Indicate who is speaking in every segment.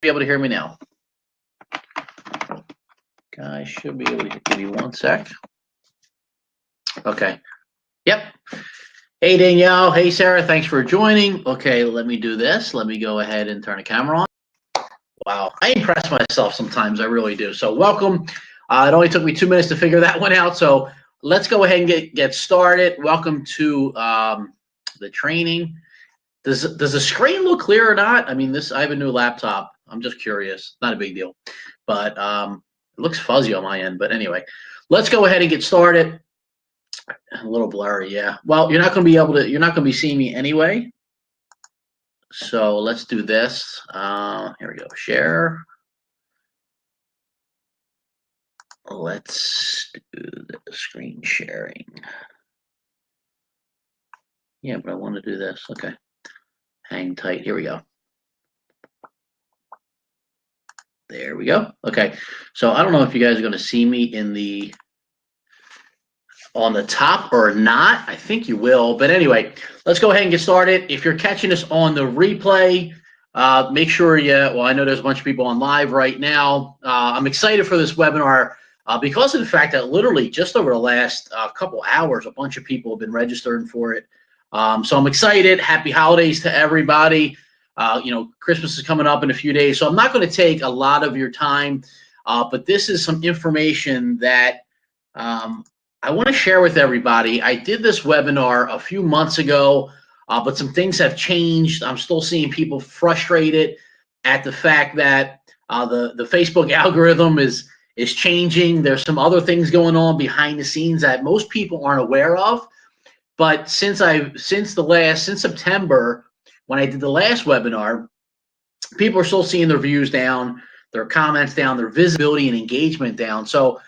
Speaker 1: be able to hear me now? Guys should be able to give me one sec. Okay. Yep. Hey, Danielle. Hey, Sarah. Thanks for joining. Okay, let me do this. Let me go ahead and turn the camera on. Wow. I impress myself sometimes. I really do. So welcome. It only took me 2 minutes to figure that one out. So let's go ahead and get started. Welcome to the training. Does the screen look clear or not? I mean, I have a new laptop. I'm just curious. Not a big deal. But it looks fuzzy on my end. But anyway, let's go ahead and get started. A little blurry, yeah. Well, you're not going to be seeing me anyway. So let's do this. Here we go. Share. Let's do the screen sharing. Yeah, but I want to do this. Okay. Hang tight. Here we go. There we go. Okay. So I don't know if you guys are going to see me on the top or not. I think you will. But anyway, let's go ahead and get started. If you're catching us on the replay, make sure I know there's a bunch of people on live right now. I'm excited for this webinar because of the fact that literally just over the last couple hours, a bunch of people have been registering for it. So I'm excited. Happy holidays to everybody. Christmas is coming up in a few days, so I'm not going to take a lot of your time, but this is some information that I want to share with everybody. I did this webinar a few months ago, but some things have changed. I'm still seeing people frustrated at the fact that the Facebook algorithm is changing. There's some other things going on behind the scenes that most people aren't aware of. But since September, when I did the last webinar, people are still seeing their views down, their comments down, their visibility and engagement down. So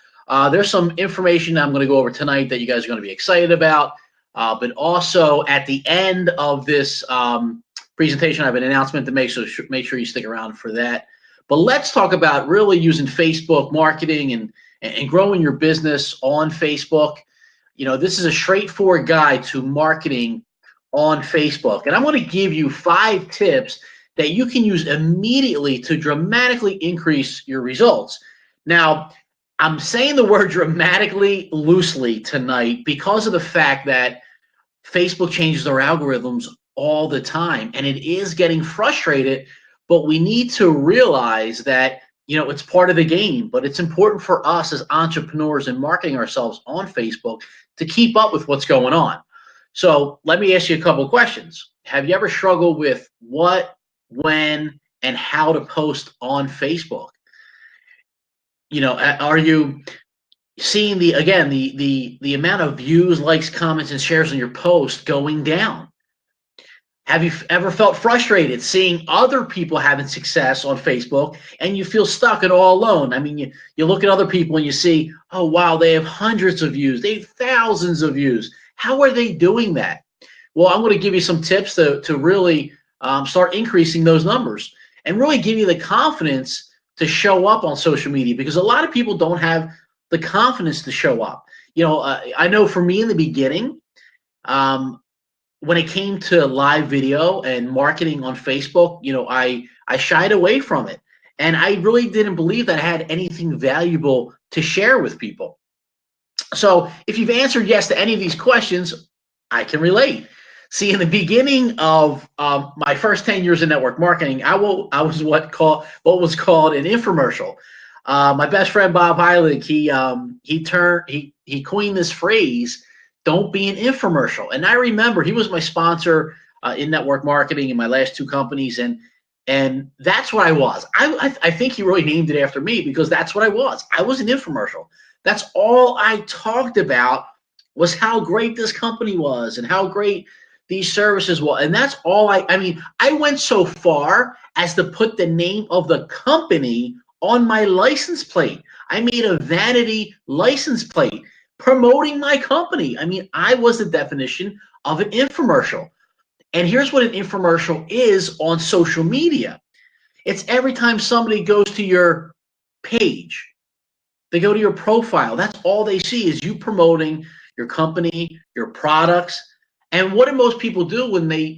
Speaker 1: there's some information I'm going to go over tonight that you guys are going to be excited about. But also at the end of this presentation, I have an announcement to make, so make sure you stick around for that. But let's talk about really using Facebook marketing and growing your business on Facebook. This is a straightforward guide to marketing on Facebook. And I'm going to give you 5 tips that you can use immediately to dramatically increase your results. Now, I'm saying the word dramatically loosely tonight because of the fact that Facebook changes their algorithms all the time, and it is getting frustrated, but we need to realize that, it's part of the game, but it's important for us as entrepreneurs and marketing ourselves on Facebook to keep up with what's going on. So let me ask you a couple of questions. Have you ever struggled with what, when, and how to post on Facebook? Are you seeing the amount of views, likes, comments, and shares on your post going down? Have you ever felt frustrated seeing other people having success on Facebook and you feel stuck and all alone? I mean, you look at other people and you see, oh, wow, they have hundreds of views. They have thousands of views. How are they doing that? Well, I'm going to give you some tips to really start increasing those numbers and really give you the confidence to show up on social media, because a lot of people don't have the confidence to show up. I know for me in the beginning, when it came to live video and marketing on Facebook, I shied away from it. And I really didn't believe that I had anything valuable to share with people. So if you've answered yes to any of these questions, I can relate. See, in the beginning of my first 10 years in network marketing, I was what was called an infomercial. My best friend Bob Heilig, he coined this phrase, "Don't be an infomercial." And I remember he was my sponsor in network marketing in my last 2 companies, and that's what I was. I think he really named it after me because that's what I was. I was an infomercial. That's all I talked about, was how great this company was and how great these services were. And that's all I went so far as to put the name of the company on my license plate. I made a vanity license plate promoting my company. I mean, I was the definition of an infomercial. And here's what an infomercial is on social media. It's every time somebody goes to your page, they go to your profile, that's all they see is you promoting your company, your products. And what do most people do when they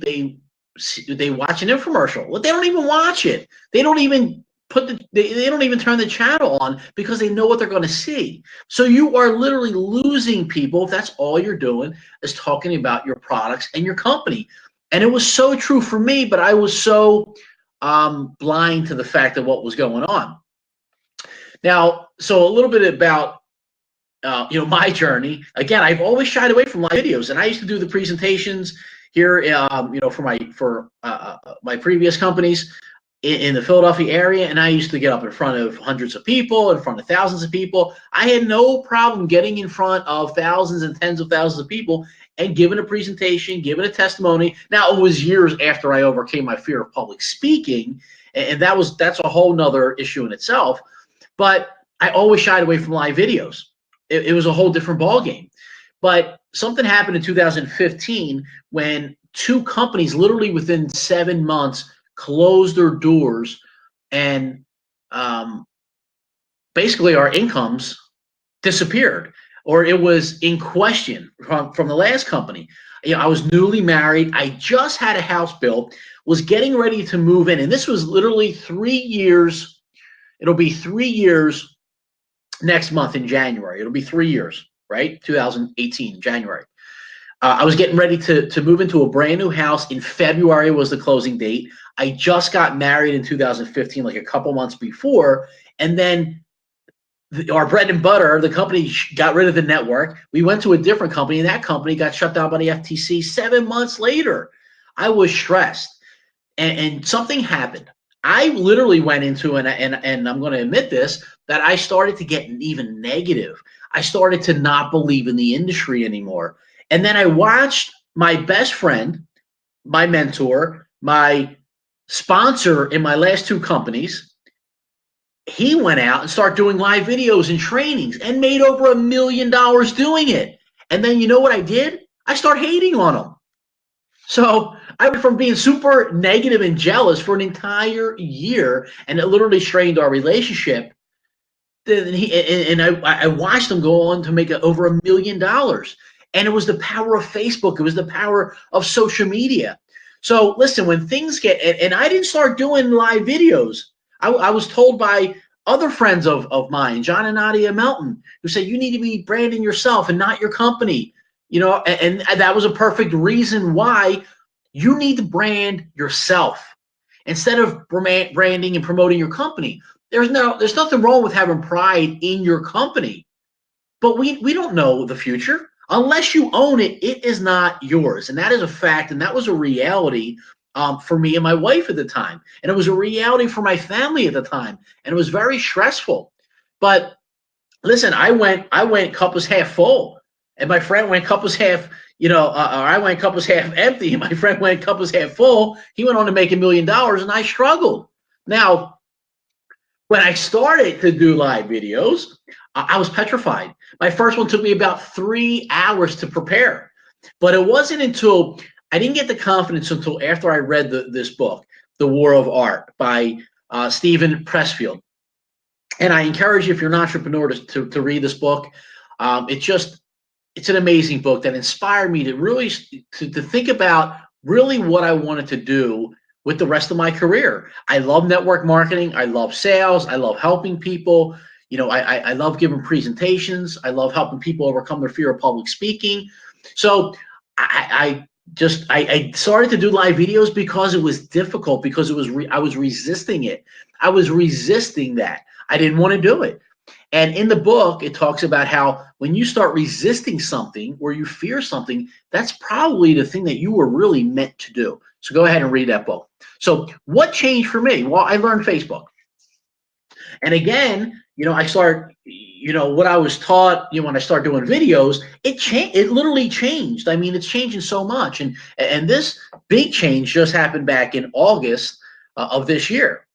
Speaker 1: watch an infomercial? Well, they don't even watch it. They don't even they don't even turn the channel on because they know what they're going to see. So you are literally losing people if that's all you're doing is talking about your products and your company. And it was so true for me, but I was so blind to the fact of what was going on. Now, so a little bit about my journey. Again, I've always shied away from live videos, and I used to do the presentations here, for my previous companies in the Philadelphia area, and I used to get up in front of hundreds of people, in front of thousands of people. I had no problem getting in front of thousands and tens of thousands of people and giving a presentation, giving a testimony. Now, it was years after I overcame my fear of public speaking, and that's a whole nother issue in itself. But I always shied away from live videos. It was a whole different ballgame. But something happened in 2015 when two companies, literally within 7 months, closed their doors, and basically our incomes disappeared, or it was in question from the last company. I was newly married. I just had a house built, was getting ready to move in, and this was literally 3 years. It'll be 3 years next month in January. It'll be 3 years, right? 2018, January. I was getting ready to move into a brand new house. In February was the closing date. I just got married in 2015, like a couple months before. And then our bread and butter, the company got rid of the network. We went to a different company, and that company got shut down by the FTC 7 months later. I was stressed, and something happened. I literally went into, and I'm going to admit this, that I started to get even negative. I started to not believe in the industry anymore. And then I watched my best friend, my mentor, my sponsor in my last two companies. He went out and started doing live videos and trainings and made over $1 million doing it. And then you know what I did? I started hating on him. So I went from being super negative and jealous for an entire year, and it literally strained our relationship. And I watched him go on to make over $1 million. And it was the power of Facebook. It was the power of social media. So listen, when things get, and I didn't start doing live videos. I was told by other friends of mine, John and Nadia Melton, who said, you need to be branding yourself and not your company. And that was a perfect reason why you need to brand yourself instead of branding and promoting your company. There's nothing wrong with having pride in your company, but we don't know the future. Unless you own it, it is not yours. And that is a fact. And that was a reality for me and my wife at the time. And it was a reality for my family at the time. And it was very stressful. But listen, I went cup was half full, and my friend went cup was half, or I went cup was half empty, and my friend went cup was half full. He went on to make $1 million, and I struggled. Now, when I started to do live videos, I was petrified. My first one took me about 3 hours to prepare, but it wasn't until I didn't get the confidence until after I read this book, The War of Art by Steven Pressfield. And I encourage you, if you're an entrepreneur, to read this book. It's an amazing book that inspired me to really to think about really what I wanted to do with the rest of my career. I love network marketing. I love sales. I love helping people. I love giving presentations. I love helping people overcome their fear of public speaking. So I started to do live videos because it was difficult, because I was resisting it. I was resisting that. I didn't want to do it. And in the book, it talks about how when you start resisting something or you fear something, that's probably the thing that you were really meant to do. So go ahead and read that book. So what changed for me? Well, I learned Facebook. And again, I started, what I was taught, when I started doing videos, it changed. It literally changed. I mean, it's changing so much. And this big change just happened back in August of this year.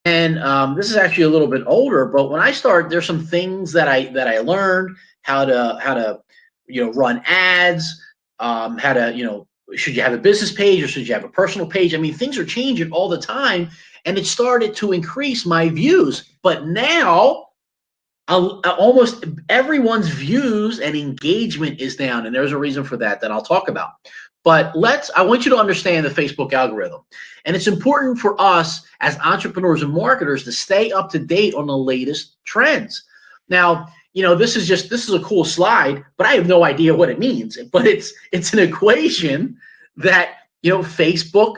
Speaker 1: And this is actually a little bit older, but when I started, there's some things that I learned how to run ads, how to should you have a business page or should you have a personal page? I mean, things are changing all the time, and it started to increase my views. But now, almost everyone's views and engagement is down, and there's a reason for that I'll talk about. But I want you to understand the Facebook algorithm. And it's important for us as entrepreneurs and marketers to stay up to date on the latest trends. Now, this is a cool slide, but I have no idea what it means. But it's an equation that, Facebook,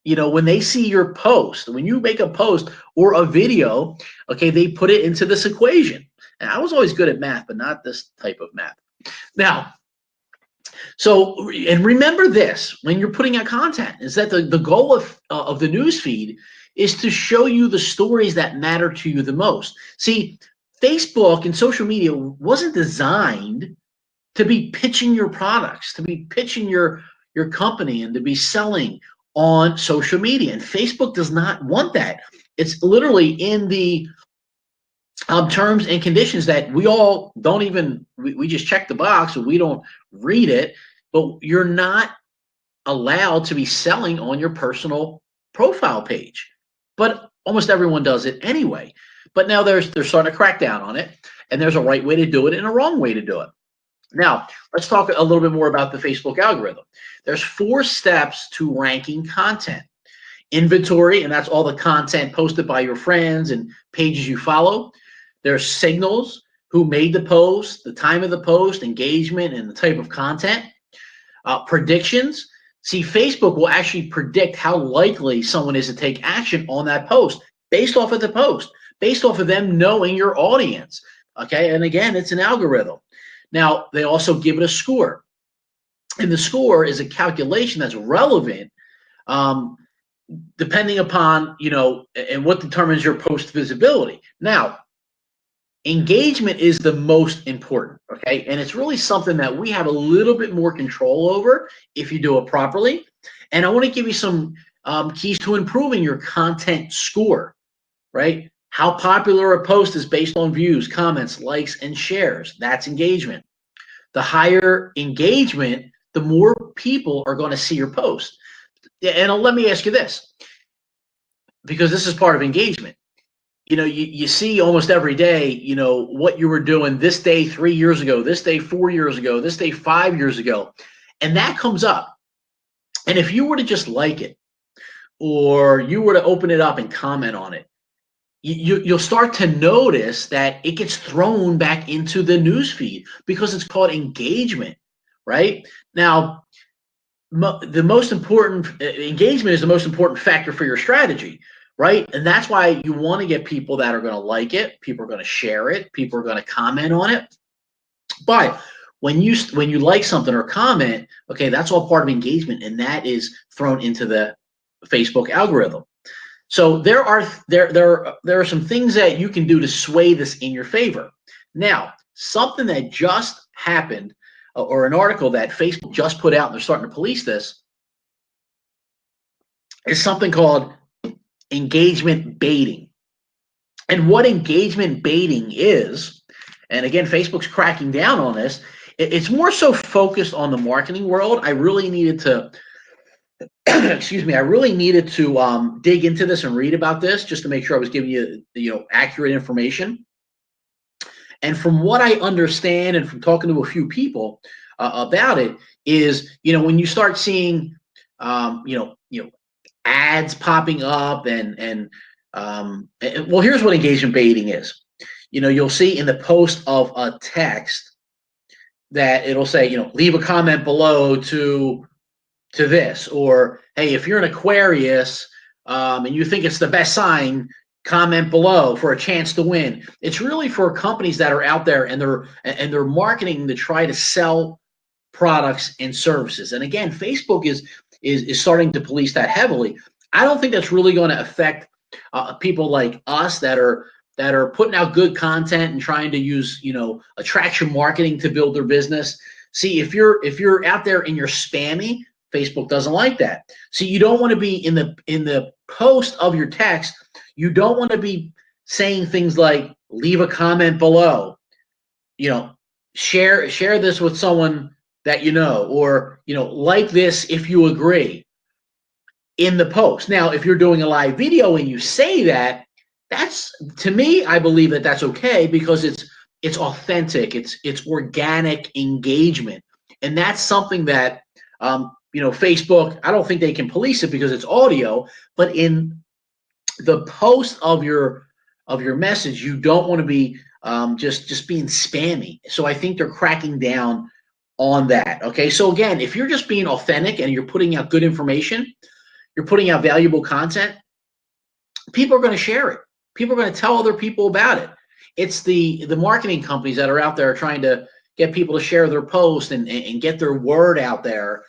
Speaker 1: when they see your post, when you make a post or a video, okay, they put it into this equation. And I was always good at math, but not this type of math. Now, and remember this when you're putting out content, is that the goal of the news feed is to show you the stories that matter to you the most. See, Facebook and social media wasn't designed to be pitching your products, to be pitching your company, and to be selling on social media. And Facebook does not want that. It's literally in the terms and conditions that we all don't even, we just check the box and we don't read it, but you're not allowed to be selling on your personal profile page. But almost everyone does it anyway. But now they're starting to crack down on it, and there's a right way to do it and a wrong way to do it. Now, let's talk a little bit more about the Facebook algorithm. There's 4 steps to ranking content. Inventory, and that's all the content posted by your friends and pages you follow. There's signals, who made the post, the time of the post, engagement, and the type of content. Predictions. See, Facebook will actually predict how likely someone is to take action on that post based off of the post, based off of them knowing your audience. Okay, and again, it's an algorithm. Now, they also give it a score. And the score is a calculation that's relevant depending upon, and what determines your post visibility. Now, engagement is the most important, okay? And it's really something that we have a little bit more control over if you do it properly. And I want to give you some keys to improving your content score, right? How popular a post is based on views, comments, likes, and shares. That's engagement. The higher engagement, the more people are going to see your post. And let me ask you this, because this is part of engagement. You see almost every day, what you were doing this day 3 years ago, this day 4 years ago, this day 5 years ago, and that comes up. And if you were to just like it, or you were to open it up and comment on it, you'll start to notice that it gets thrown back into the news feed because it's called engagement, right? Now, the most important engagement is the most important factor for your strategy. Right? And that's why you want to get people that are going to like it, people are going to share it, people are going to comment on it. But when you like something or comment, okay, that's all part of engagement, and that is thrown into the Facebook algorithm. So there are some things that you can do to sway this in your favor. Now, something that just happened, or an article that Facebook just put out, and they're starting to police this, is something called engagement baiting. And what engagement baiting is, and again, Facebook's cracking down on this, it's more so focused on the marketing world. I really needed to excuse me, I really needed to dig into this and read about this just to make sure I was giving you accurate information. And from what I understand, and from talking to a few people about it, is when you start seeing ads popping up and well, here's what engagement baiting is. You'll see in the post of a text that it'll say, leave a comment below to this, or hey, if you're an Aquarius and you think it's the best sign, comment below for a chance to win. It's really for companies that are out there and they're marketing to try to sell products and services. And again, Facebook is starting to police that heavily. I don't think that's really going to affect people like us that are putting out good content and trying to use attraction marketing to build their business. See, if you're out there and you're spammy, Facebook doesn't like that. So you don't want to be in the post of your text. You don't want to be saying things like leave a comment below, share this with someone that or like this if you agree in the post. Now, if you're doing a live video and you say that, that's, to me, I believe that that's okay, because it's authentic, it's organic engagement, and that's something that Facebook, I don't think they can police it because it's audio, but in the post of your message, you don't want to be just being spammy. So I think they're cracking down on that. Okay, so again, if you're just being authentic and you're putting out good information, you're putting out valuable content, people are going to share it. People are going to tell other people about it. It's the marketing companies that are out there trying to get people to share their post and get their word out there,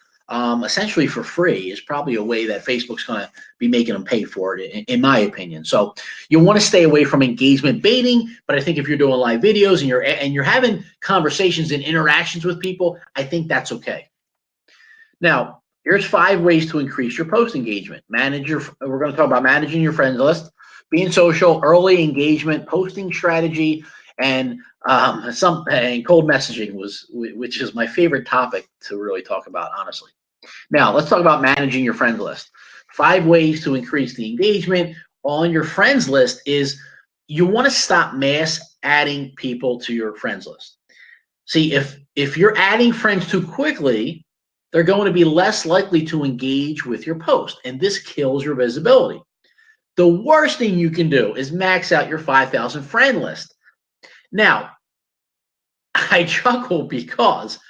Speaker 1: essentially for free, is probably a way that Facebook's going to be making them pay for it, in my opinion. So you want to stay away from engagement baiting, but I think if you're doing live videos and you're having conversations and interactions with people, I think that's okay. Now, here's 5 ways to increase your post engagement. We're going to talk about managing your friends list, being social, early engagement, posting strategy, and cold messaging, which is my favorite topic to really talk about, honestly. Now, let's talk about managing your friends list. 5 ways to increase the engagement on your friends list is you want to stop mass adding people to your friends list. See, if you're adding friends too quickly, they're going to be less likely to engage with your post, and this kills your visibility. The worst thing you can do is max out your 5,000 friend list. Now, I chuckle because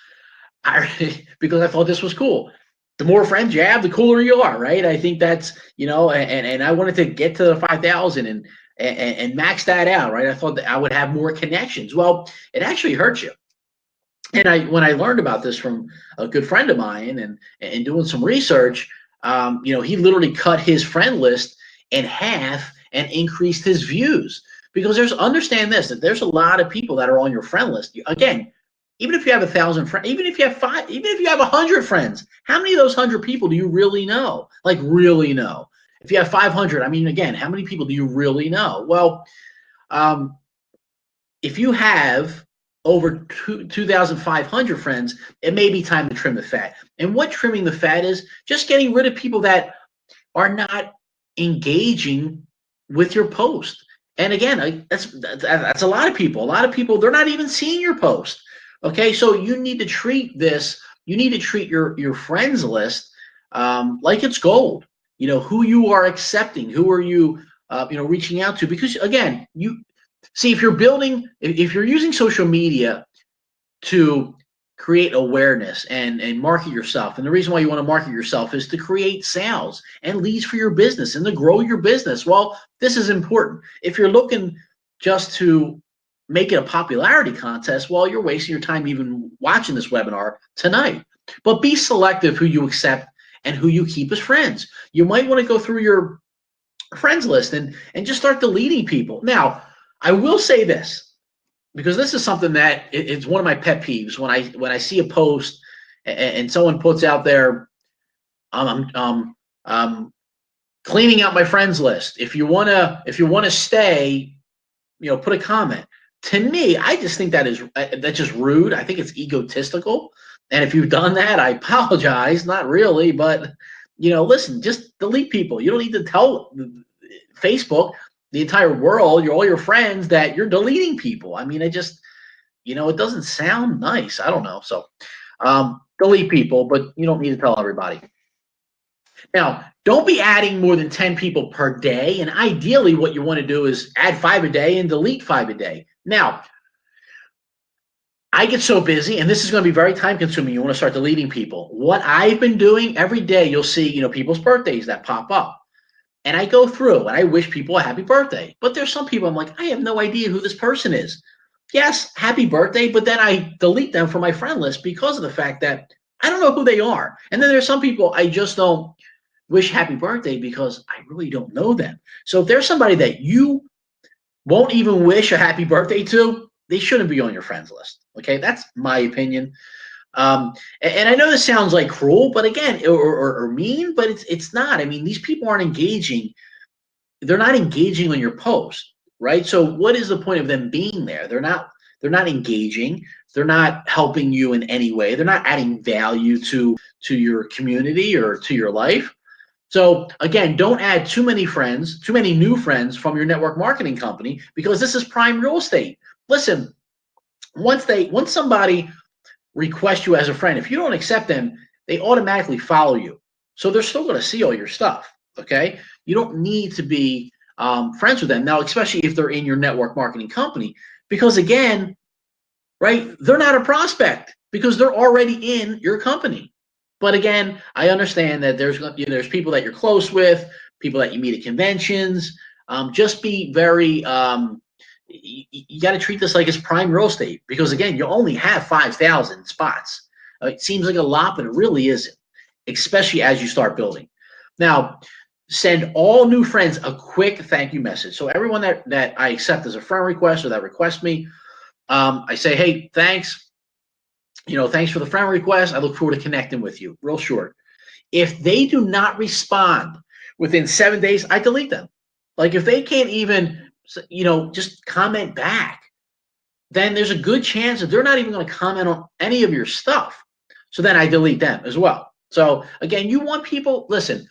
Speaker 1: I thought this was cool. The more friends you have, the cooler you are, right? I think that's, and I wanted to get to the 5,000 and max that out, right? I thought that I would have more connections. Well, it actually hurts you. And when I learned about this from a good friend of mine and doing some research, he literally cut his friend list in half and increased his views. Because understand this, that there's a lot of people that are on your friend list. Again, even if you have 1,000 friends, even if you have 100 friends, how many of those 100 people do you really know? Like, really know? If you have 500, I mean, again, how many people do you really know? Well, if you have over 2,500 friends, it may be time to trim the fat. And what trimming the fat is, just getting rid of people that are not engaging with your post. And again, that's a lot of people. A lot of people, they're not even seeing your post. Okay, so you need to treat your friends list like it's gold. Who you are accepting, who are you reaching out to, because again, see, if you're using social media to create awareness and market yourself, and the reason why you want to market yourself is to create sales and leads for your business and to grow your business. Well, this is important. If you're looking just to make it a popularity contest, well, you're wasting your time even watching this webinar tonight. But be selective who you accept and who you keep as friends. You might want to go through your friends list and just start deleting people. Now, I will say this, because this is something that it's one of my pet peeves when I see a post and someone puts out there, I'm cleaning out my friends list. If you wanna stay, put a comment. To me, I just think that's just rude. I think it's egotistical. And if you've done that, I apologize. Not really, but listen, just delete people. You don't need to tell Facebook, the entire world, all your friends, that you're deleting people. I mean, it just, it doesn't sound nice. I don't know. So delete people, but you don't need to tell everybody. Now, don't be adding more than 10 people per day. And ideally, what you want to do is add 5 a day and delete 5 a day. Now, I get so busy, and this is going to be very time consuming. You want to start deleting people. What I've been doing every day, you'll see, people's birthdays that pop up. And I go through and I wish people a happy birthday. But there's some people I'm like, I have no idea who this person is. Yes, happy birthday, but then I delete them from my friend list because of the fact that I don't know who they are. And then there's some people I just don't wish happy birthday because I really don't know them. So if there's somebody that you won't even wish a happy birthday to, they shouldn't be on your friends list. Okay, that's my opinion. And I know this sounds like cruel, but again, or mean, but it's not. I mean, these people aren't engaging. They're not engaging on your post, right? So what is the point of them being there? They're not engaging. They're not helping you in any way. They're not adding value to your community or to your life. So again, don't add too many new friends from your network marketing company, because this is prime real estate. Listen, once somebody request you as a friend, if you don't accept them, they automatically follow you. So they're still going to see all your stuff. Okay. You don't need to be friends with them now, especially if they're in your network marketing company, because again, right, they're not a prospect because they're already in your company. But again, I understand that there's people that you're close with, people that you meet at conventions. Just be very you got to treat this like it's prime real estate, because again, you only have 5,000 spots. It seems like a lot, but it really isn't, especially as you start building. Now, send all new friends a quick thank you message. So everyone that I accept as a friend request or that requests me, I say, hey, thanks. Thanks for the friend request. I look forward to connecting with you. Real short. If they do not respond within 7 days, I delete them. Like if they can't even, just comment back, then there's a good chance that they're not even going to comment on any of your stuff. So then I delete them as well. So again, you want people, listen,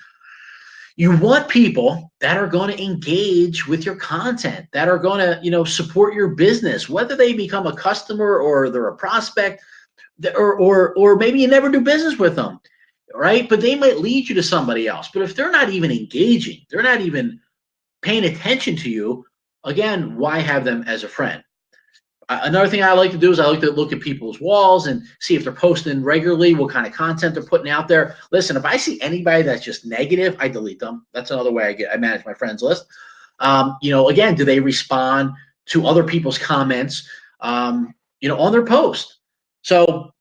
Speaker 1: you want people that are going to engage with your content, that are going to, support your business, whether they become a customer or they're a prospect, or maybe you never do business with them, right? But they might lead you to somebody else. But if they're not even engaging, they're not even paying attention to you, again, why have them as a friend? Another thing I like to do is I like to look at people's walls and see if they're posting regularly, what kind of content they're putting out there. Listen, if I see anybody that's just negative, I delete them. That's another way I manage my friends list. Again, do they respond to other people's comments, on their post? So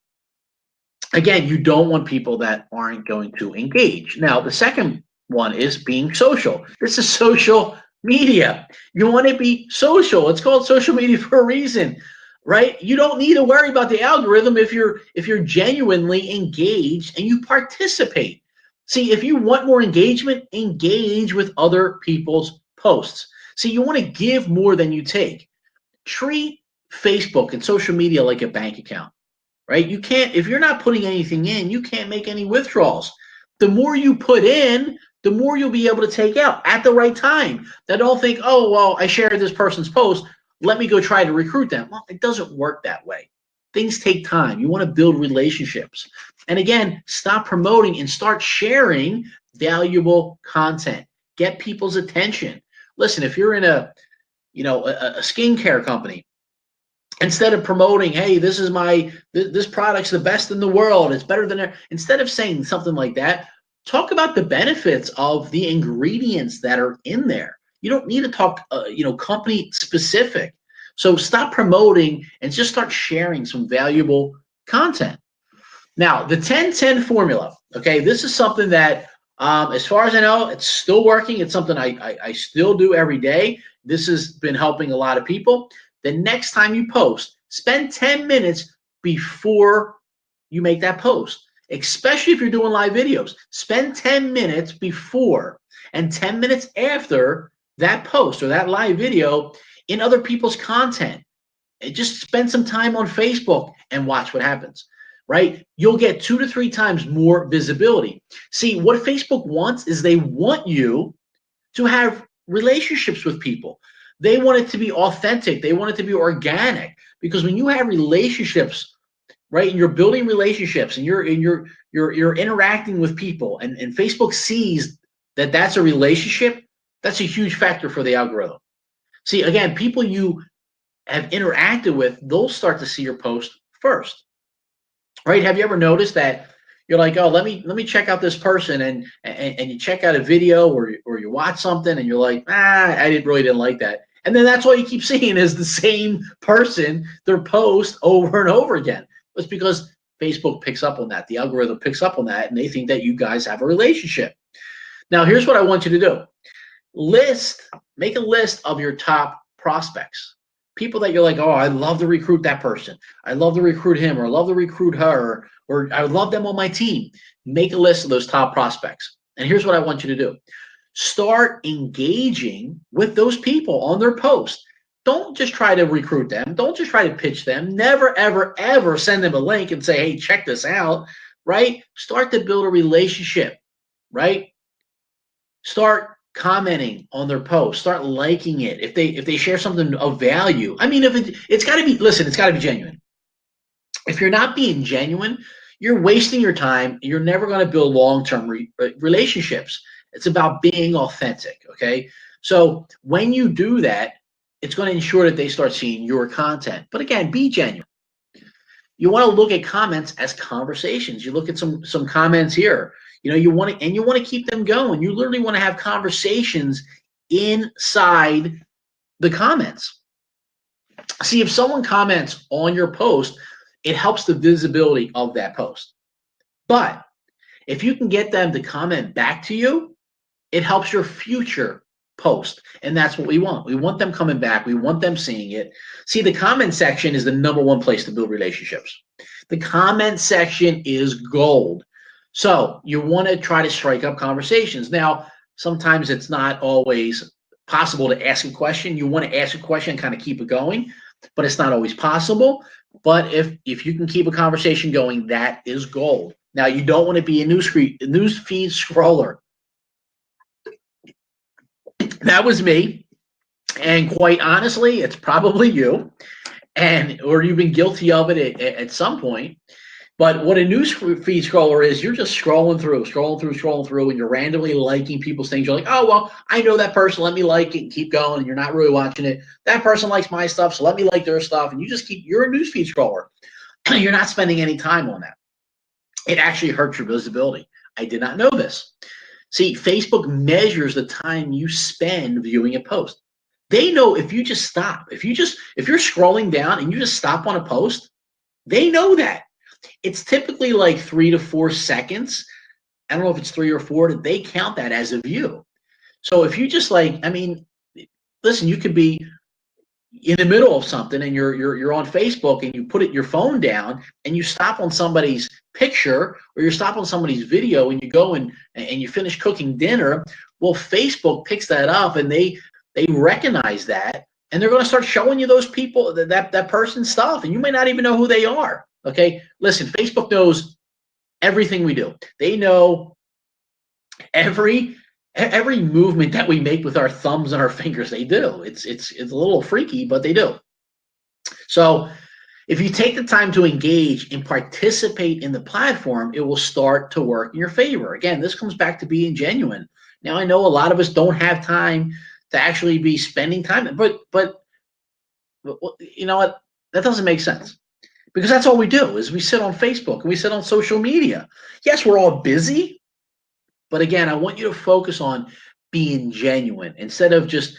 Speaker 1: again, you don't want people that aren't going to engage. Now, the second one is being social. This is social media. You want to be social. It's called social media for a reason, right? You don't need to worry about the algorithm if you're genuinely engaged and you participate. See, if you want more engagement, engage with other people's posts. See, you want to give more than you take. Treat Facebook and social media like a bank account, right? You can't, if you're not putting anything in, you can't make any withdrawals. The more you put in, the more you'll be able to take out at the right time. That don't think, oh, well, I shared this person's post, let me go try to recruit them. Well, it doesn't work that way. Things take time. You want to build relationships. And again, stop promoting and start sharing valuable content. Get people's attention. Listen, if you're in a skincare company, instead of promoting, hey, this product's the best in the world, it's better than, instead of saying something like that, talk about the benefits of the ingredients that are in there. You don't need to talk, company specific. So stop promoting and just start sharing some valuable content. Now, the 10-10 formula, okay, this is something that, as far as I know, it's still working. It's something I still do every day. This has been helping a lot of people. The next time you post, spend 10 minutes before you make that post, especially if you're doing live videos. Spend 10 minutes before and 10 minutes after that post or that live video in other people's content. And just spend some time on Facebook and watch what happens, right? You'll get 2 to 3 times more visibility. See, what Facebook wants is they want you to have relationships with people. They want it to be authentic. They want it to be organic, because when you have relationships, right, and you're building relationships and you're interacting with people, and Facebook sees that that's a relationship, that's a huge factor for the algorithm. See, again, people you have interacted with, they'll start to see your post first, right? Have you ever noticed that you're like, oh, let me check out this person, and you check out a video or you watch something and you're like, I didn't like that. And then that's all you keep seeing is the same person, their post over and over again. It's because Facebook picks up on that. The algorithm picks up on that, and they think that you guys have a relationship. Now, here's what I want you to do. Make a list of your top prospects. People that you're like, oh, I'd love to recruit that person. I love to recruit him, or I love to recruit her, or I would love them on my team. Make a list of those top prospects. And here's what I want you to do. Start engaging with those people on their posts. Don't just try to recruit them. Don't just try to pitch them. Never, ever, ever send them a link and say, hey, check this out, right? Start to build a relationship, right? Start commenting on their post. Start liking it. If they share something of value. I mean, if it's got to be, listen, it's got to be genuine. If you're not being genuine, you're wasting your time. You're never going to build long-term relationships. It's about being authentic, okay? So when you do that, it's going to ensure that they start seeing your content. But again, be genuine. You want to look at comments as conversations. You look at some comments here. You want to keep them going. You literally want to have conversations inside the comments. See, if someone comments on your post, it helps the visibility of that post. But if you can get them to comment back to you, it helps your future post. And that's what we want. We want them coming back. We want them seeing it. See, the comment section is the #1 place to build relationships. The comment section is gold. So you want to try to strike up conversations. Now, sometimes it's not always possible to ask a question. You want to ask a question and kind of keep it going, but it's not always possible. But if you can keep a conversation going, that is gold. Now, you don't want to be a newsfeed scroller. That was me, and quite honestly, it's probably you, or you've been guilty of it at some point. But what a newsfeed scroller is, you're just scrolling through, and you're randomly liking people's things. You're like, oh, well, I know that person. Let me like it and keep going. And you're not really watching it. That person likes my stuff, so let me like their stuff. And you're a newsfeed scroller. You're not spending any time on that. It actually hurts your visibility. I did not know this. See, Facebook measures the time you spend viewing a post. They know if you just stop, if you're scrolling down and you just stop on a post, they know that. It's typically like 3 to 4 seconds. I don't know if it's 3 or 4. They count that as a view. So if you just listen, you could be in the middle of something and you're on Facebook and you put your phone down and you stop on somebody's picture or you stop on somebody's video and you go and you finish cooking dinner. Well, Facebook picks that up and they recognize that, and they're going to start showing you those people, that person's stuff, and you may not even know who they are. Okay, listen, Facebook knows everything we do. They know every movement that we make with our thumbs and our fingers. They do. It's a little freaky, but they do. So if you take the time to engage and participate in the platform, it will start to work in your favor. Again, this comes back to being genuine. Now, I know a lot of us don't have time to actually be spending time, but you know what? That doesn't make sense, because that's all we do is we sit on Facebook and we sit on social media. Yes, we're all busy, but again, I want you to focus on being genuine instead of just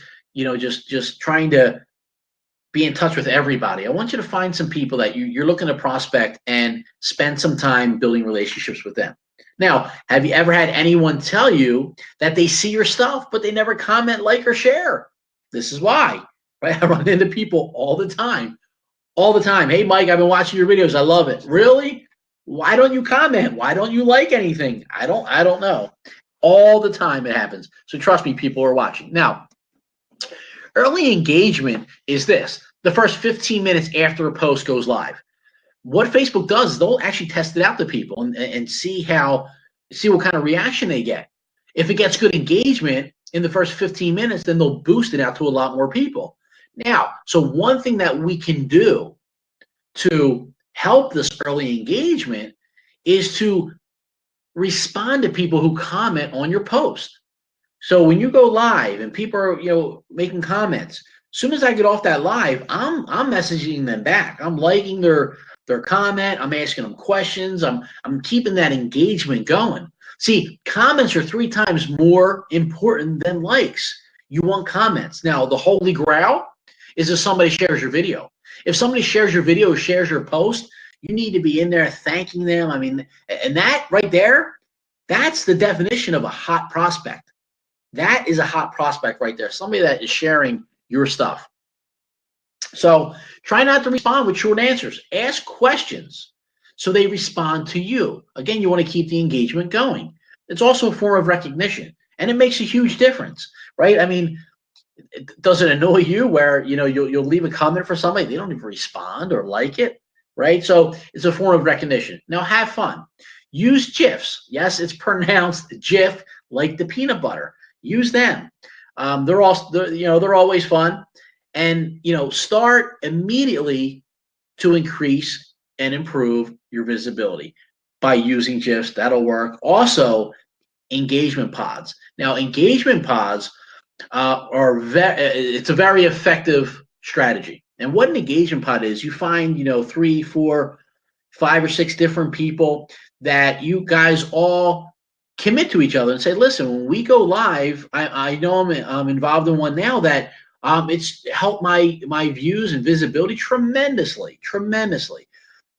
Speaker 1: trying to be in touch with everybody. I want you to find some people that you're looking to prospect and spend some time building relationships with them. Now, have you ever had anyone tell you that they see your stuff, but they never comment, like, or share? This is why, right? I run into people all the time. Hey, Mike, I've been watching your videos. I love it. Really? Why don't you comment? Why don't you like anything? I don't know. All the time it happens. So trust me, people are watching. Now, early engagement is this: the first 15 minutes after a post goes live. What Facebook does is they'll actually test it out to people and see what kind of reaction they get. If it gets good engagement in the first 15 minutes, then they'll boost it out to a lot more people. Now, so one thing that we can do to help this early engagement is to respond to people who comment on your post. So when you go live and people are making comments, as soon as I get off that live, I'm messaging them back. I'm liking their comment. I'm asking them questions. I'm keeping that engagement going. See, comments are 3 times more important than likes. You want comments. Now, the holy grail is if somebody shares your video. If somebody shares your video or shares your post, you need to be in there thanking them. I mean, and that right there, that's the definition of a hot prospect. That is a hot prospect right there. Somebody that is sharing your stuff. So try not to respond with short answers. Ask questions so they respond to you. Again, you want to keep the engagement going. It's also a form of recognition, and it makes a huge difference, right? I mean, does it annoy you where you'll leave a comment for somebody, they don't even respond or like it, right? So it's a form of recognition. Now have fun. Use GIFs. Yes, it's pronounced GIF, like the peanut butter. Use them. They're always fun. And start immediately to increase and improve your visibility. by using GIFs. That'll work. Also, engagement pods. Now, engagement pods it's a very effective strategy. And what an engagement pod is, you find, 3, 4, 5 or 6 different people that you guys all commit to each other and say, listen, when we go live, I know I'm involved in one now that it's helped my views and visibility tremendously.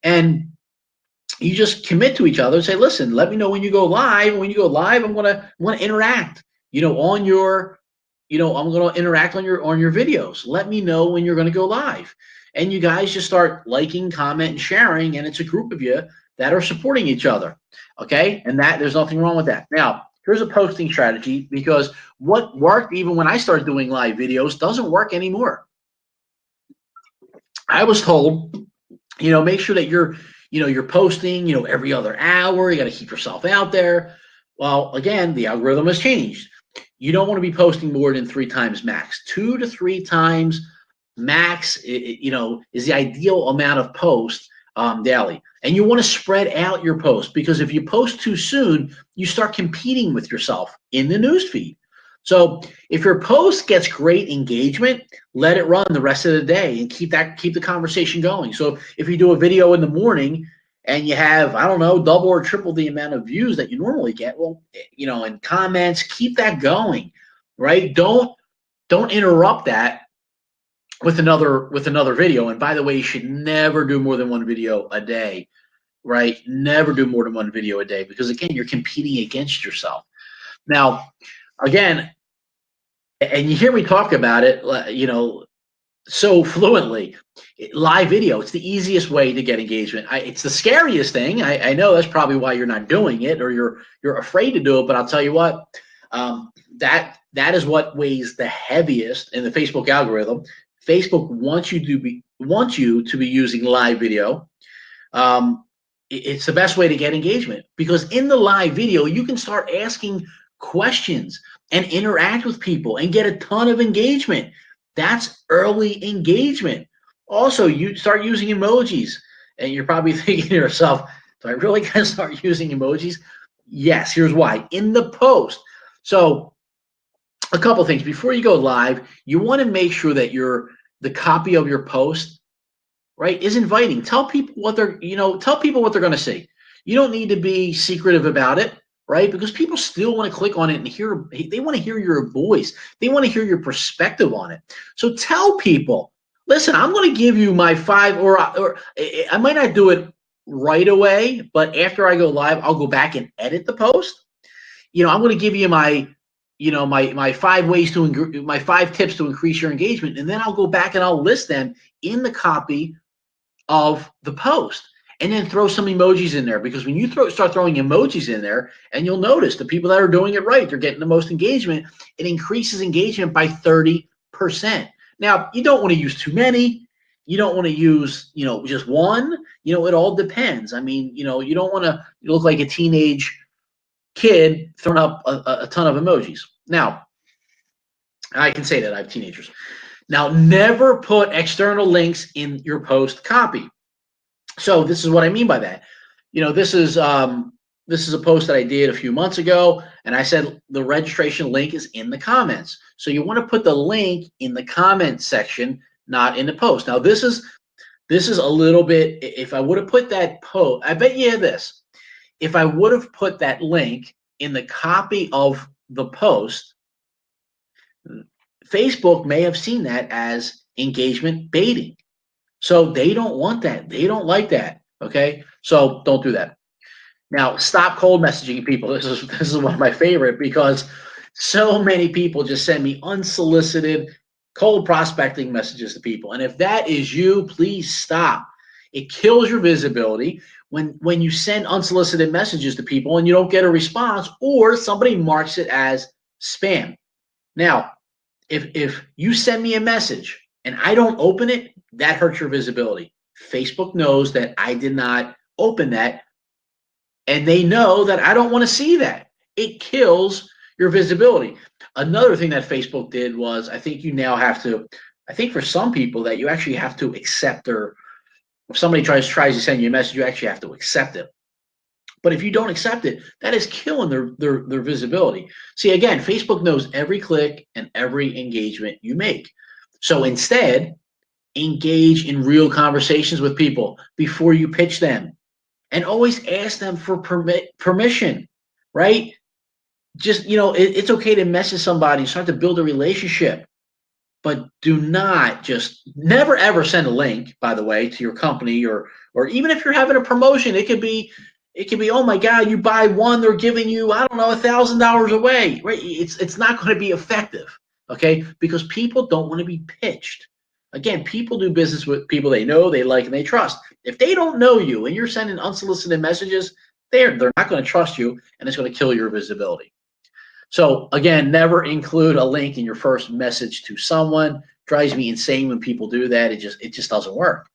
Speaker 1: And you just commit to each other and say, listen, let me know when you go live. When you go live, I'm gonna interact, on your, I'm gonna interact on your videos. Let me know when you're gonna go live. And you guys just start liking, comment, and sharing, and it's a group of you that are supporting each other. Okay? And that there's nothing wrong with that. Now, here's a posting strategy, because what worked even when I started doing live videos doesn't work anymore. I was told, make sure that you're posting, every other hour. You got to keep yourself out there. Well, again, the algorithm has changed. You don't want to be posting more than 3 times max. 2 to 3 times max, is the ideal amount of posts daily. And you want to spread out your posts, because if you post too soon, you start competing with yourself in the newsfeed. So if your post gets great engagement, let it run the rest of the day and keep the conversation going. So if you do a video in the morning and you have, I don't know, double or triple the amount of views that you normally get, well, and comments, keep that going, right? Don't interrupt that with another video. And by the way, you should never do more than 1 video a day, right? Never do more than 1 video a day, because again, you're competing against yourself. Now, again, and you hear me talk about it, so fluently. Live video, it's the easiest way to get engagement. It's the scariest thing. I know that's probably why you're not doing it, or you're afraid to do it. But I'll tell you what, that is what weighs the heaviest in the Facebook algorithm. Facebook wants you to be using live video. It's the best way to get engagement, because in the live video you can start asking questions and interact with people and get a ton of engagement. That's early engagement. Also, you start using emojis, and you're probably thinking to yourself, do I really got to start using emojis? Yes, here's why. In the post. So a couple things. Before you go live, you want to make sure that the copy of your post, right, is inviting. Tell people what they're going to see. You don't need to be secretive about it, right? Because people still want to click on it and they want to hear your voice. They want to hear your perspective on it. So tell people, listen, I'm going to give you my 5, or I might not do it right away, but after I go live, I'll go back and edit the post. I'm going to give you my 5 my 5 tips to increase your engagement, and then I'll go back and I'll list them in the copy of the post. And then throw some emojis in there, because when you start throwing emojis in there, and you'll notice the people that are doing it right, they're getting the most engagement. It increases engagement by 30%. Now, you don't want to use too many. You don't want to use, just one. It all depends. I mean, you don't want to look like a teenage kid throwing up a ton of emojis. Now, I can say that I have teenagers. Now, never put external links in your post copy. So this is what I mean by that. This is a post that I did a few months ago, and I said the registration link is in the comments. So you want to put the link in the comment section, not in the post. Now this is a little bit. If I would have put that post, I bet you this. If I would have put that link in the copy of the post, Facebook may have seen that as engagement baiting. So they don't want that. They don't like that. Okay, so don't do that. Now, stop cold messaging people. This is one of my favorite, because so many people just send me unsolicited cold prospecting messages to people. And if that is you, please stop. It kills your visibility when you send unsolicited messages to people and you don't get a response, or somebody marks it as spam. Now, if you send me a message and I don't open it, that hurts your visibility. Facebook knows that I did not open that, and they know that I don't want to see that. It kills your visibility. Another thing that Facebook did was, I think for some people, that you actually have to accept, or if somebody tries to send you a message, you actually have to accept it. But if you don't accept it, that is killing their visibility. See, again, Facebook knows every click and every engagement you make. So instead, engage in real conversations with people before you pitch them, and always ask them for permission, right? Just, it's okay to message somebody and start to build a relationship, but do not just never ever send a link, by the way, to your company, or even if you're having a promotion, it could be, oh my God, you buy one, they're giving you, I don't know, $1,000 away, right? It's not going to be effective, okay? Because people don't want to be pitched. Again, people do business with people they know, they like, and they trust. If they don't know you and you're sending unsolicited messages, they're not going to trust you, and it's going to kill your visibility. So again, never include a link in your first message to someone. Drives me insane when people do that. It just doesn't work.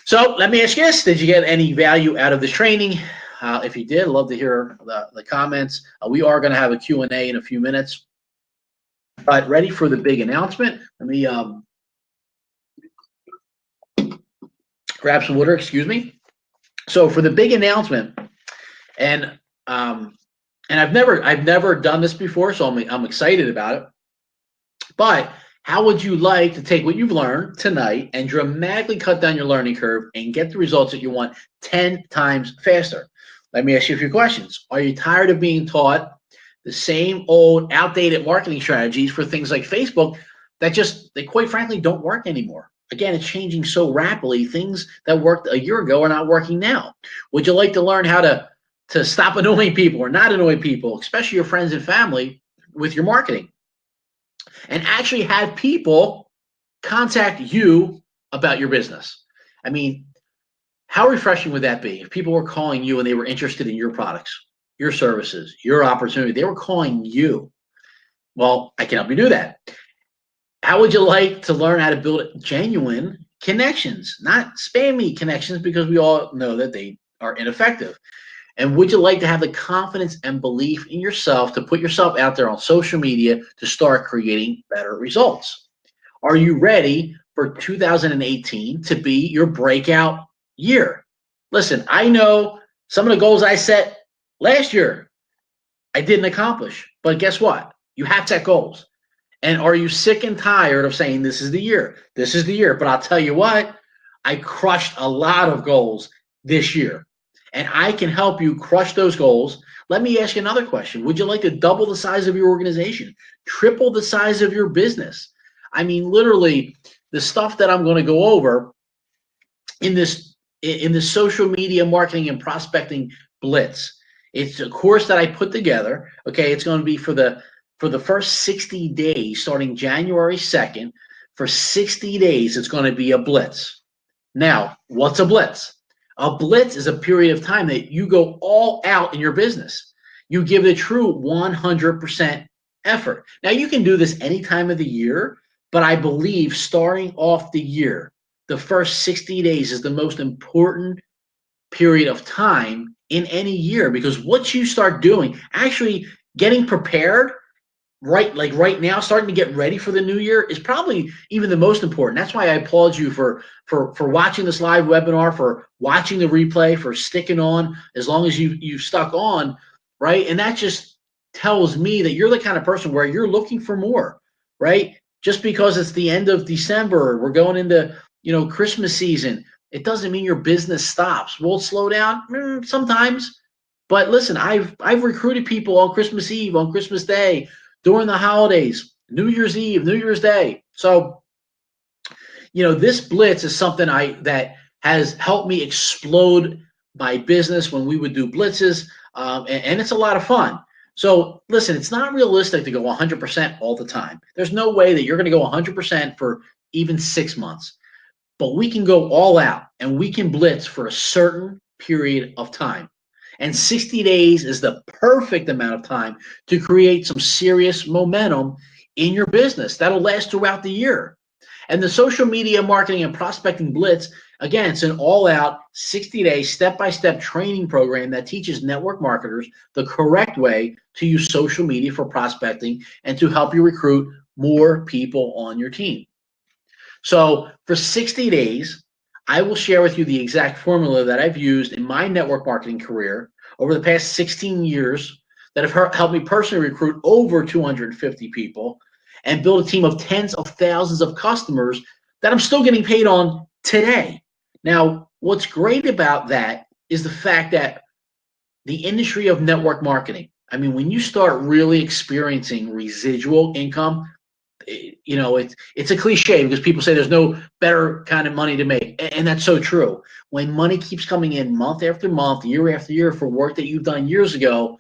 Speaker 1: So let me ask you this: did you get any value out of this training? If you did, I'd love to hear the comments. We are going to have a Q&A in a few minutes. But ready for the big announcement? Let me grab some water. Excuse me. So for the big announcement, and I've never done this before, so I'm excited about it. But how would you like to take what you've learned tonight and dramatically cut down your learning curve and get the results that you want 10 times faster? Let me ask you a few questions. Are you tired of being taught the same old outdated marketing strategies for things like Facebook that they quite frankly don't work anymore? Again, it's changing so rapidly. Things that worked a year ago are not working now. Would you like to learn how to stop annoying people or not annoy people, especially your friends and family, with your marketing, and actually have people contact you about your business? I mean, how refreshing would that be if people were calling you and they were interested in your products, your services, your opportunity? They were calling you. Well, I can help you do that. How would you like to learn how to build genuine connections, not spammy connections, because we all know that they are ineffective? And would you like to have the confidence and belief in yourself to put yourself out there on social media to start creating better results? Are you ready for 2018 to be your breakout year? Listen, I know some of the goals I set last year I didn't accomplish, but guess what? You have set goals. And are you sick and tired of saying this is the year? This is the year. But I'll tell you what, I crushed a lot of goals this year. And I can help you crush those goals. Let me ask you another question. Would you like to double the size of your organization? Triple the size of your business? I mean, literally, the stuff that I'm going to go over in this social media marketing and prospecting blitz. It's a course that I put together. Okay, it's going to be for the first 60 days, starting January 2nd. For 60 days, it's going to be a blitz. Now, what's a blitz? A blitz is a period of time that you go all out in your business. You give the true 100% effort. Now, you can do this any time of the year, but I believe starting off the year, the first 60 days is the most important period of time in any year, because what you start doing, actually getting prepared, right now, starting to get ready for the new year is probably even the most important. That's why I applaud you for watching this live webinar, for watching the replay, for sticking on as long as you've stuck on, right? And that just tells me that you're the kind of person where you're looking for more, right? Just because it's the end of December, we're going into Christmas season, it doesn't mean your business stops. Will it slow down? Sometimes. But listen, I've recruited people on Christmas Eve, on Christmas Day, during the holidays, New Year's Eve, New Year's Day. So, this blitz is something that has helped me explode my business when we would do blitzes, and it's a lot of fun. So listen, it's not realistic to go 100% all the time. There's no way that you're going to go 100% for even 6 months. But we can go all out, and we can blitz for a certain period of time. And 60 days is the perfect amount of time to create some serious momentum in your business. That'll last throughout the year. And the social media marketing and prospecting blitz, again, it's an all-out 60-day step-by-step training program that teaches network marketers the correct way to use social media for prospecting and to help you recruit more people on your team. So for 60 days, I will share with you the exact formula that I've used in my network marketing career over the past 16 years that have helped me personally recruit over 250 people and build a team of tens of thousands of customers that I'm still getting paid on today. Now, what's great about that is the fact that the industry of network marketing, I mean, when you start really experiencing residual income, it's a cliche because people say there's no better kind of money to make, and that's so true. When money keeps coming in month after month, year after year for work that you've done years ago,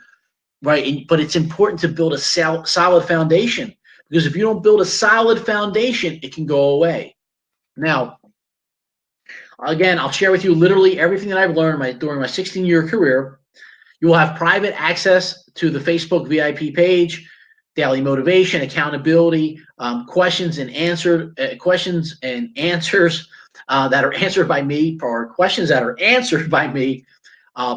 Speaker 1: right? But it's important to build a solid foundation, because if you don't build a solid foundation, it can go away. Now, again, I'll share with you literally everything that I've learned during my 16-year career. You will have private access to the Facebook VIP page, daily motivation, accountability, questions and answers that are answered by me, or questions that are answered by me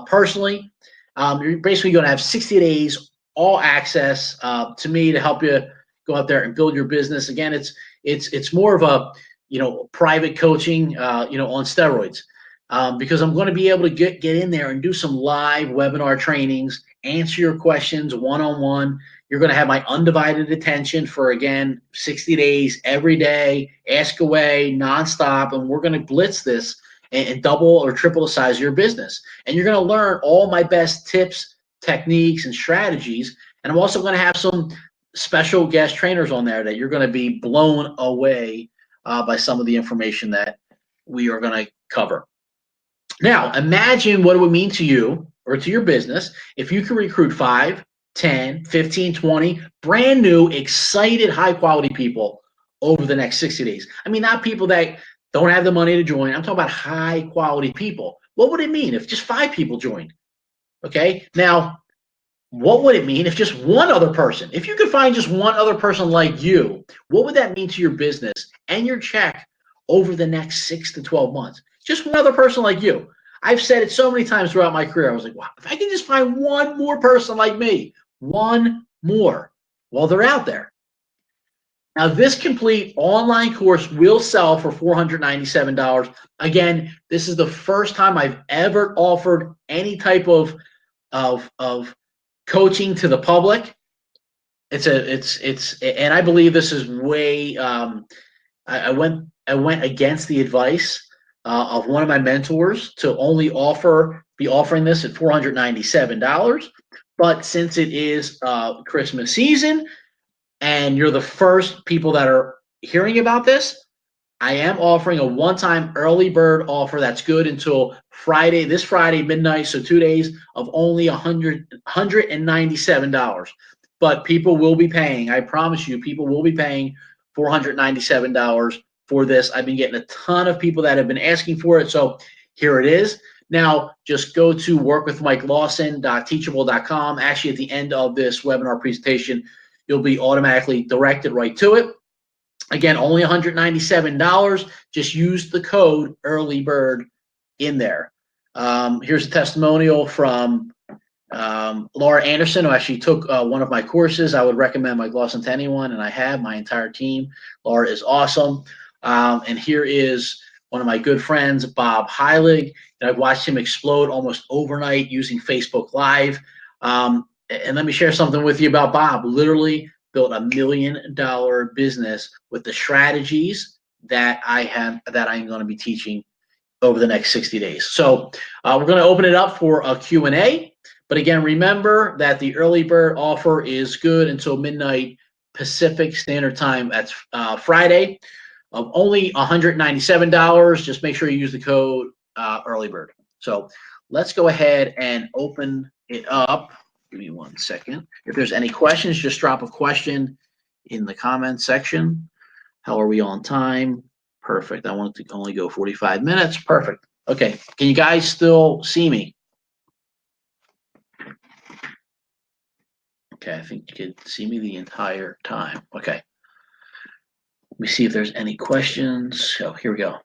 Speaker 1: personally. You're basically going to have 60 days all access to me to help you go out there and build your business. Again, it's more of a private coaching on steroids. Because I'm going to be able to get in there and do some live webinar trainings, answer your questions one-on-one. You're going to have my undivided attention for, again, 60 days, every day, ask away, nonstop, and we're going to blitz this and double or triple the size of your business. And you're going to learn all my best tips, techniques, and strategies. And I'm also going to have some special guest trainers on there that you're going to be blown away by some of the information that we are going to cover. Now, imagine what it would mean to you or to your business if you could recruit 5, 10, 15, 20 brand new, excited, high-quality people over the next 60 days. I mean, not people that don't have the money to join. I'm talking about high-quality people. What would it mean if just 5 people joined? Okay? Now, what would it mean if just one other person, if you could find just one other person like you, what would that mean to your business and your check over the next 6 to 12 months? Just one other person like you. I've said it so many times throughout my career. I was like, wow, if I can just find one more person like me, one more, while they're out there. Now, this complete online course will sell for $497. Again, this is the first time I've ever offered any type of coaching to the public. And I believe this is way. I went against the advice of one of my mentors to only be offering this at $497. But since it is Christmas season and you're the first people that are hearing about this, I am offering a one-time early bird offer that's good until this Friday midnight, so 2 days, of only $197. But people will be paying. I promise you, people will be paying $497 for this. I've been getting a ton of people that have been asking for it, so here it is. Now, just go to workwithmikelawson.teachable.com. Actually, at the end of this webinar presentation, you'll be automatically directed right to it. Again, only $197. Just use the code EARLYBIRD in there. Here's a testimonial from Laura Anderson, who actually took one of my courses. I would recommend Mike Lawson to anyone, and I have my entire team. Laura is awesome. And here is one of my good friends, Bob Heilig. And I've watched him explode almost overnight using Facebook Live. And let me share something with you about Bob. Literally built $1 million business with the strategies that I'm going to be teaching over the next 60 days. So we're going to open it up for a Q&A. But again, remember that the early bird offer is good until midnight Pacific Standard Time. That's Friday. Only $197. Just make sure you use the code early bird. So let's go ahead and open it up. Give me 1 second. If there's any questions, just drop a question in the comment section. How are we on time? Perfect. I want it to only go 45 minutes. Perfect. Okay. Can you guys still see me? Okay. I think you can see me the entire time. Okay. Let me see if there's any questions. Oh, here we go.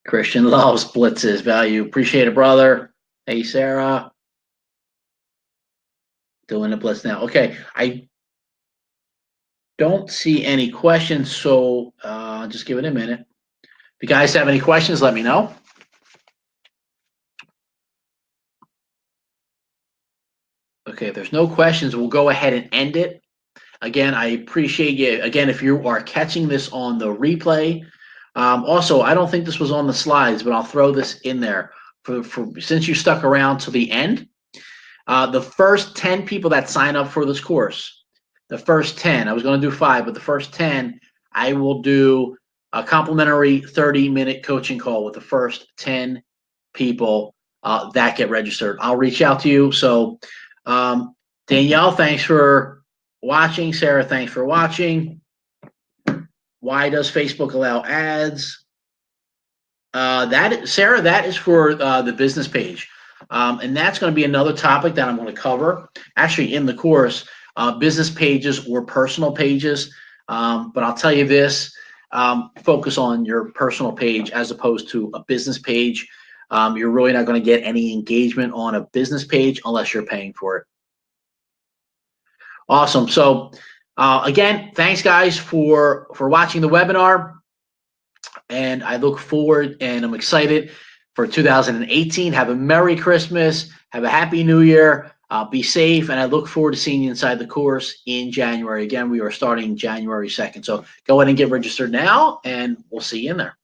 Speaker 1: Christian loves blitzes. Value. Appreciate it, brother. Hey, Sarah. Doing a blitz now. Okay. I don't see any questions, so just give it a minute. If you guys have any questions, let me know. Okay, if there's no questions, we'll go ahead and end it. Again, I appreciate you. Again, if you are catching this on the replay, also, I don't think this was on the slides, but I'll throw this in there for since you stuck around to the end. The first 10 people that sign up for this course, the first 10, I was going to do 5, but the first 10, I will do a complimentary 30-minute coaching call with the first 10 people that get registered. I'll reach out to you. So, Danielle, thanks for watching. Sarah, thanks for watching. Why does Facebook allow ads? Sarah, that is for the business page. And that's going to be another topic that I'm going to cover actually in the course, business pages or personal pages. But I'll tell you this, focus on your personal page as opposed to a business page. You're really not going to get any engagement on a business page unless you're paying for it. Awesome. So again, thanks guys for watching the webinar. And I look forward and I'm excited for 2018. Have a Merry Christmas. Have a Happy New Year. Be safe. And I look forward to seeing you inside the course in January. Again, we are starting January 2nd. So go ahead and get registered now, and we'll see you in there.